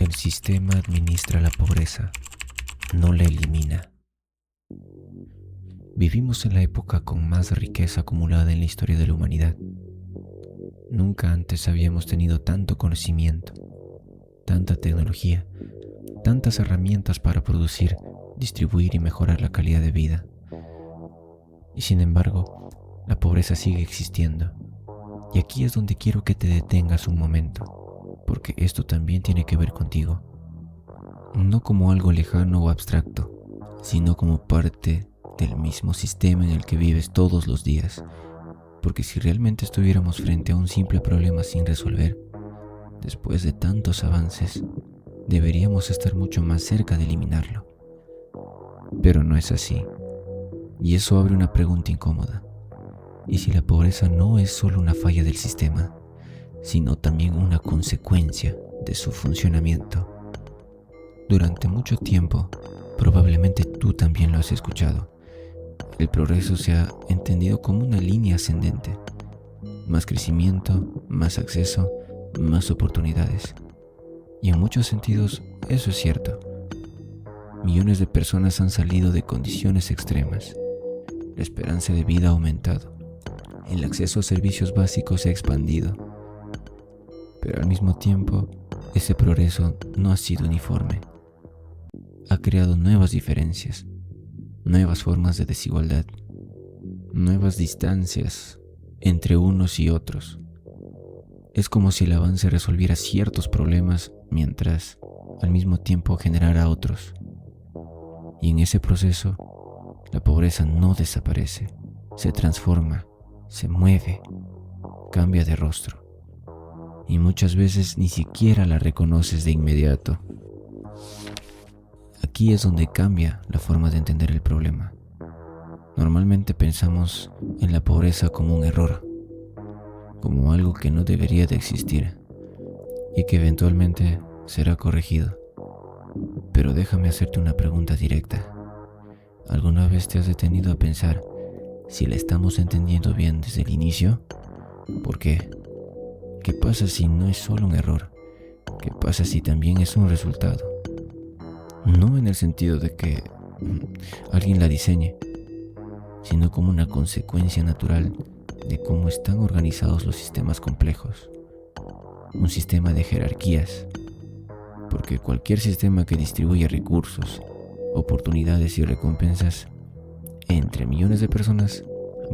El sistema administra la pobreza, no la elimina. Vivimos en la época con más riqueza acumulada en la historia de la humanidad. Nunca antes habíamos tenido tanto conocimiento, tanta tecnología, tantas herramientas para producir, distribuir y mejorar la calidad de vida. Y sin embargo, la pobreza sigue existiendo. Y aquí es donde quiero que te detengas un momento, porque esto también tiene que ver contigo. No como algo lejano o abstracto, sino como parte del mismo sistema en el que vives todos los días. Porque si realmente estuviéramos frente a un simple problema sin resolver, después de tantos avances, deberíamos estar mucho más cerca de eliminarlo. Pero no es así. Y eso abre una pregunta incómoda. ¿Y si la pobreza no es solo una falla del sistema, sino también una consecuencia de su funcionamiento? Durante mucho tiempo, probablemente tú también lo has escuchado. El progreso se ha entendido como una línea ascendente. Más crecimiento, más acceso, más oportunidades. Y en muchos sentidos, eso es cierto. Millones de personas han salido de condiciones extremas. La esperanza de vida ha aumentado. El acceso a servicios básicos se ha expandido. Pero al mismo tiempo, ese progreso no ha sido uniforme. Ha creado nuevas diferencias, nuevas formas de desigualdad, nuevas distancias entre unos y otros. Es como si el avance resolviera ciertos problemas mientras al mismo tiempo generara otros. Y en ese proceso, la pobreza no desaparece, se transforma, se mueve, cambia de rostro. Y muchas veces ni siquiera la reconoces de inmediato. Aquí es donde cambia la forma de entender el problema. Normalmente pensamos en la pobreza como un error, como algo que no debería de existir y que eventualmente será corregido. Pero déjame hacerte una pregunta directa. ¿Alguna vez te has detenido a pensar si la estamos entendiendo bien desde el inicio? ¿Por qué? ¿Qué pasa si no es solo un error? ¿Qué pasa si también es un resultado? No en el sentido de que alguien la diseñe, sino como una consecuencia natural de cómo están organizados los sistemas complejos. Un sistema de jerarquías, porque cualquier sistema que distribuye recursos, oportunidades y recompensas entre millones de personas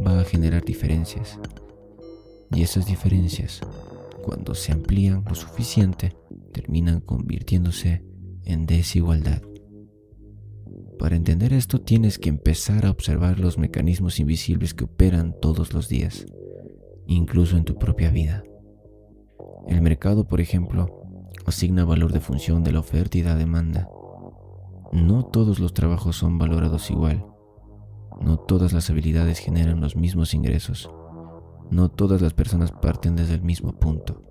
va a generar diferencias. Y esas diferencias, cuando se amplían lo suficiente, terminan convirtiéndose en desigualdad. Para entender esto tienes que empezar a observar los mecanismos invisibles que operan todos los días, incluso en tu propia vida. El mercado, por ejemplo, asigna valor de función de la oferta y la demanda. No todos los trabajos son valorados igual. No todas las habilidades generan los mismos ingresos. No todas las personas parten desde el mismo punto.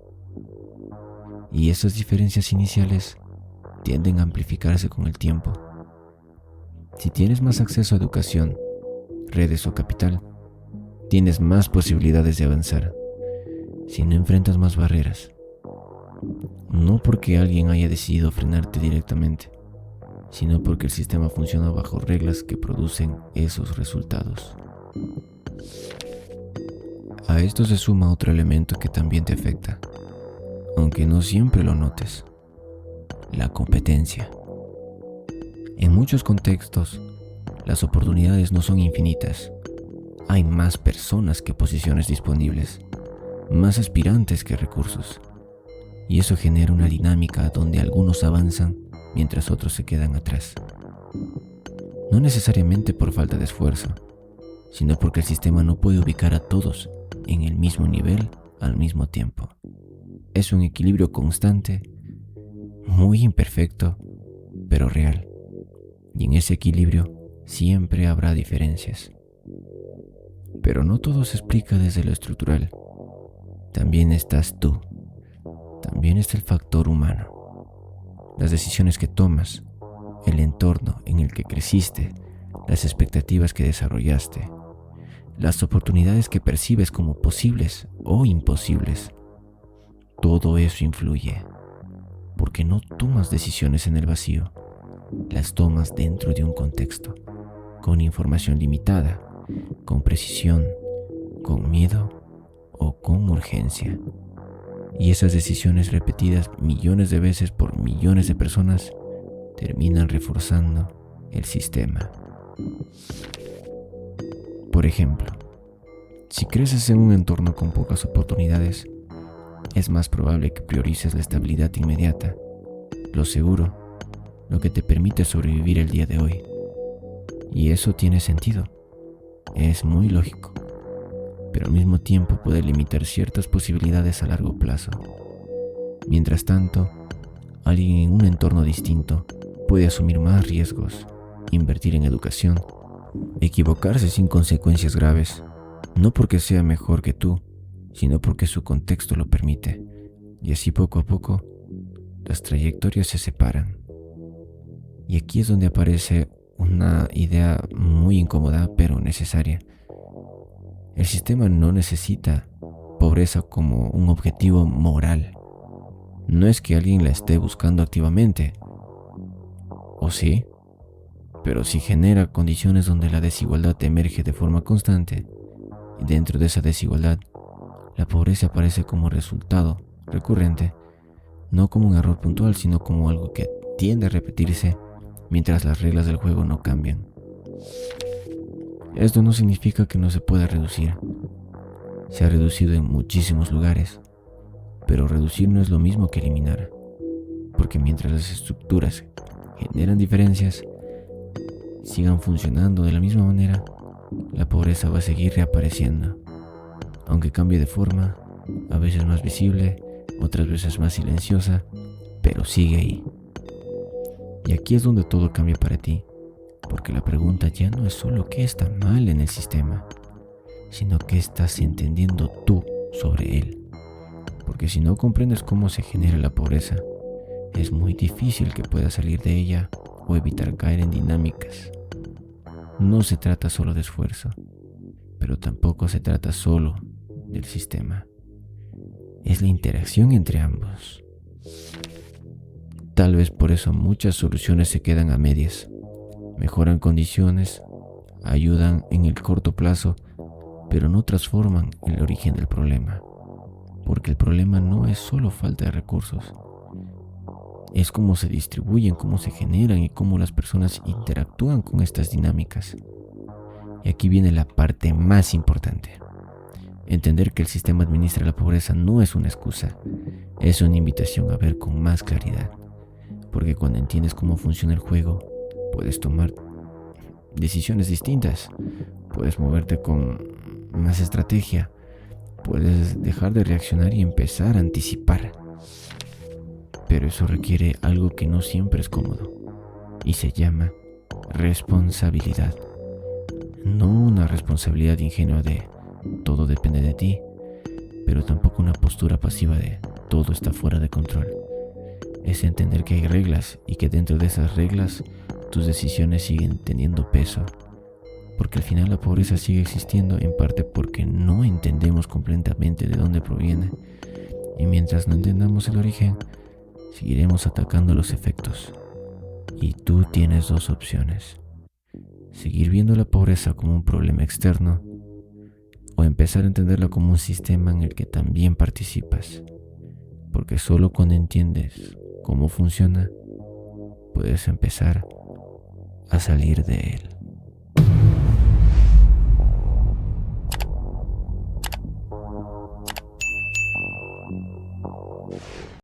Y esas diferencias iniciales tienden a amplificarse con el tiempo. Si tienes más acceso a educación, redes o capital, tienes más posibilidades de avanzar. Si no enfrentas más barreras, no porque alguien haya decidido frenarte directamente, sino porque el sistema funciona bajo reglas que producen esos resultados. A esto se suma otro elemento que también te afecta, aunque no siempre lo notes: la competencia. En muchos contextos, las oportunidades no son infinitas. Hay más personas que posiciones disponibles, más aspirantes que recursos. Y eso genera una dinámica donde algunos avanzan mientras otros se quedan atrás. No necesariamente por falta de esfuerzo, sino porque el sistema no puede ubicar a todos en el mismo nivel al mismo tiempo. Es un equilibrio constante, muy imperfecto, pero real. Y en ese equilibrio siempre habrá diferencias. Pero no todo se explica desde lo estructural. También estás tú. También está el factor humano. Las decisiones que tomas, el entorno en el que creciste, las expectativas que desarrollaste, las oportunidades que percibes como posibles o imposibles. Todo eso influye. porque no tomas decisiones en el vacío, las tomas dentro de un contexto, con información limitada, con precisión, con miedo o con urgencia. Y esas decisiones repetidas millones de veces por millones de personas terminan reforzando el sistema. Por ejemplo, si creces en un entorno con pocas oportunidades, es más probable que priorices la estabilidad inmediata, lo seguro, lo que te permite sobrevivir el día de hoy. Y eso tiene sentido, es muy lógico, pero al mismo tiempo puede limitar ciertas posibilidades a largo plazo. Mientras tanto, alguien en un entorno distinto puede asumir más riesgos, invertir en educación, equivocarse sin consecuencias graves, no porque sea mejor que tú, sino porque su contexto lo permite, y así poco a poco las trayectorias se separan. Y aquí es donde aparece una idea muy incómoda pero necesaria. El sistema no necesita pobreza como un objetivo moral. No es que alguien la esté buscando activamente, o sí, pero si genera condiciones donde la desigualdad emerge de forma constante, y dentro de esa desigualdad, la pobreza aparece como resultado recurrente, no como un error puntual, sino como algo que tiende a repetirse mientras las reglas del juego no cambian. Esto no significa que no se pueda reducir. Se ha reducido en muchísimos lugares, pero reducir no es lo mismo que eliminar, porque mientras las estructuras generan diferencias, sigan funcionando de la misma manera, la pobreza va a seguir reapareciendo, aunque cambie de forma, a veces más visible, otras veces más silenciosa, pero sigue ahí. Y aquí es donde todo cambia para ti, porque la pregunta ya no es solo qué está mal en el sistema, sino qué estás entendiendo tú sobre él. Porque si no comprendes cómo se genera la pobreza, es muy difícil que puedas salir de ella o evitar caer en dinámicas. No se trata solo de esfuerzo, pero tampoco se trata solo del sistema. Es la interacción entre ambos. Tal vez por eso muchas soluciones se quedan a medias. Mejoran condiciones, ayudan en el corto plazo, pero no transforman el origen del problema. Porque el problema no es solo falta de recursos. Es cómo se distribuyen, cómo se generan y cómo las personas interactúan con estas dinámicas. Y aquí viene la parte más importante. Entender que el sistema administra la pobreza no es una excusa, es una invitación a ver con más claridad. Porque cuando entiendes cómo funciona el juego, puedes tomar decisiones distintas, puedes moverte con más estrategia, puedes dejar de reaccionar y empezar a anticipar. Pero eso requiere algo que no siempre es cómodo y se llama responsabilidad. No una responsabilidad ingenua de todo depende de ti, pero tampoco una postura pasiva de todo está fuera de control. Es entender que hay reglas y que dentro de esas reglas tus decisiones siguen teniendo peso, porque al final la pobreza sigue existiendo en parte porque no entendemos completamente de dónde proviene, y mientras no entendamos el origen, seguiremos atacando los efectos. Y tú tienes dos opciones: seguir viendo la pobreza como un problema externo o empezar a entenderla como un sistema en el que también participas, porque solo cuando entiendes cómo funciona, puedes empezar a salir de él.